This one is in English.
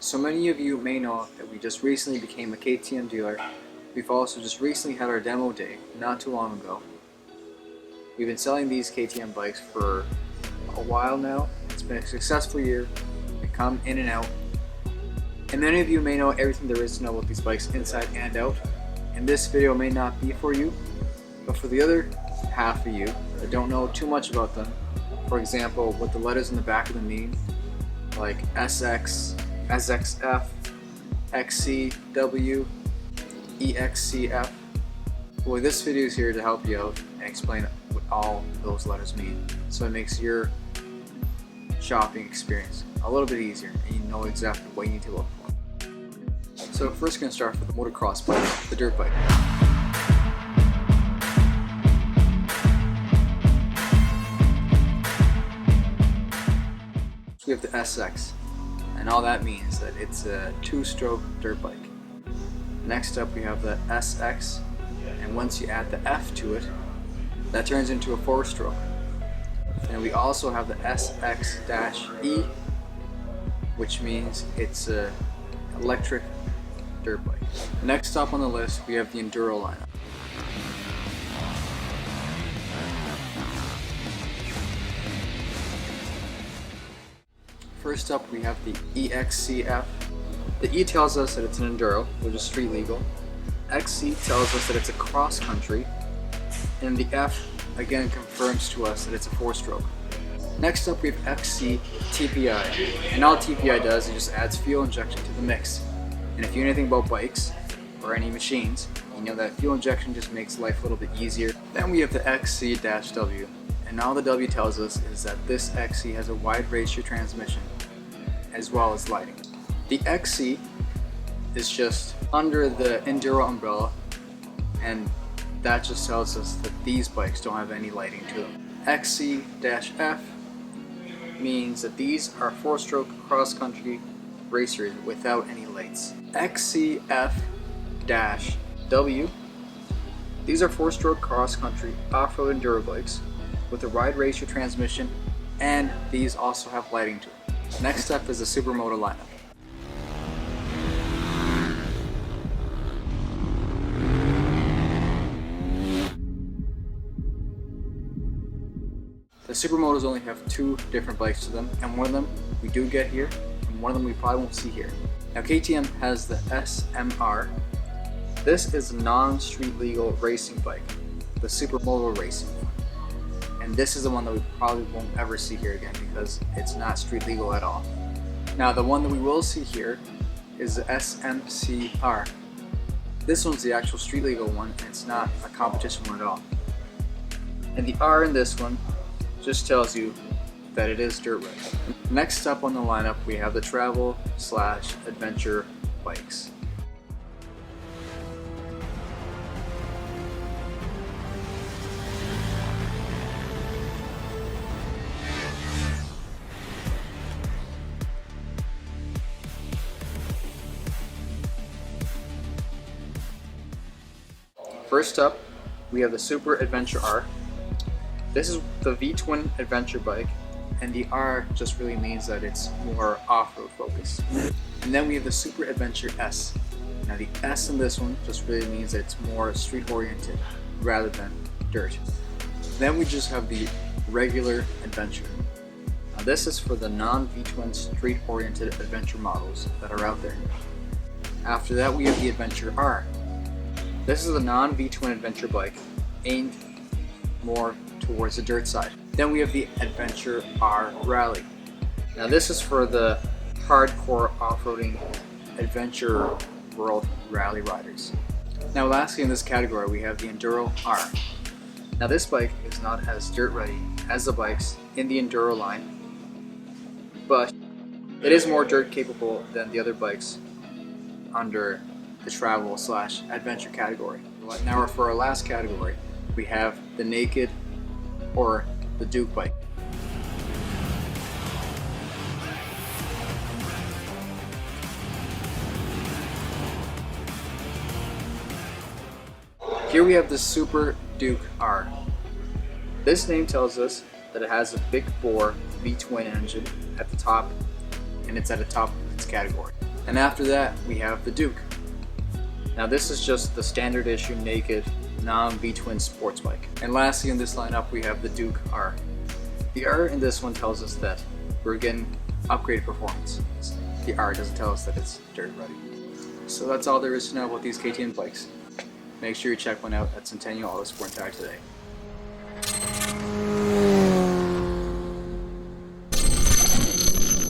So many of you may know that we just recently became a KTM dealer. We've also just recently had our demo day not too long ago. We've been selling these KTM bikes for a while now. It's been a successful year. They come in and out. And many of you may know everything there is to know about these bikes inside and out. And this video may not be for you, but for the other half of you that don't know too much about them, for example, what the letters in the back of them mean, like SX, SXF, XCW, EXC-F. Well, this video is here to help you out and explain what all those letters mean, so it makes your shopping experience a little bit easier and you know exactly what you need to look for. So first we're going to start with the motocross bike, the dirt bike. So we have the SX, and all that means that it's a two-stroke dirt bike. Next up we have the SX, and once you add the F to it, that turns into a four-stroke. And we also have the SX-E, which means it's an electric dirt bike. Next up on the list we have the Enduro lineup. First up we have the EXC-F. The E tells us that it's an Enduro, which is street legal. XC tells us that it's a cross country. And the F again confirms to us that it's a four-stroke. Next up we have XC TPI. And all TPI does is just adds fuel injection to the mix. And if you know anything about bikes or any machines, you know that fuel injection just makes life a little bit easier. Then we have the XC-W. And all the W tells us is that this XC has a wide ratio transmission as well as lighting. The XC is just under the Enduro umbrella, and that just tells us that these bikes don't have any lighting to them. XC-F means that these are four-stroke cross-country racers without any lights. XC-F-W, these are four-stroke cross-country off-road Enduro bikes with a wide ratio transmission, and these also have lighting to them. Next up is the Supermoto lineup. The Supermotos only have two different bikes to them, and one of them we do get here, and one of them we probably won't see here. Now KTM has the SMR. This is a non-street legal racing bike, the Supermoto racing one. And this is the one that we probably won't ever see here again because it's not street legal at all. Now the one that we will see here is the SMC R. This one's the actual street legal one, and it's not a competition one at all. And the R in this one just tells you that it is dirt bike. Next up on the lineup we have the travel/adventure bikes. First up we have the Super Adventure R. This is the V-twin adventure bike, and the R just really means that it's more off-road focused. And then we have the Super Adventure S. Now the S in this one just really means that it's more street oriented rather than dirt. Then we just have the regular adventure. Now this is for the non-V-twin street oriented adventure models that are out there. After that we have the Adventure R. This is a non-V-twin adventure bike aimed more towards the dirt side. Then we have the Adventure R Rally. Now this is for the hardcore off-roading adventure world rally riders. Now lastly in this category we have the Enduro R. Now this bike is not as dirt ready as the bikes in the Enduro line, but it is more dirt capable than the other bikes under the travel/adventure category. Now for our last category we have the naked or the Duke bike. Here we have the Super Duke R. This name tells us that it has a big bore V-twin engine at the top, and it's at the top of its category. And after that, we have the Duke. Now this is just the standard issue naked non-V-twin sports bike. And lastly in this lineup, we have the Duke R. The R in this one tells us that we're getting upgraded performance. The R doesn't tell us that it's dirt ready. So that's all there is to know about these KTM bikes. Make sure you check one out at Centennial Auto Sport and Tire today.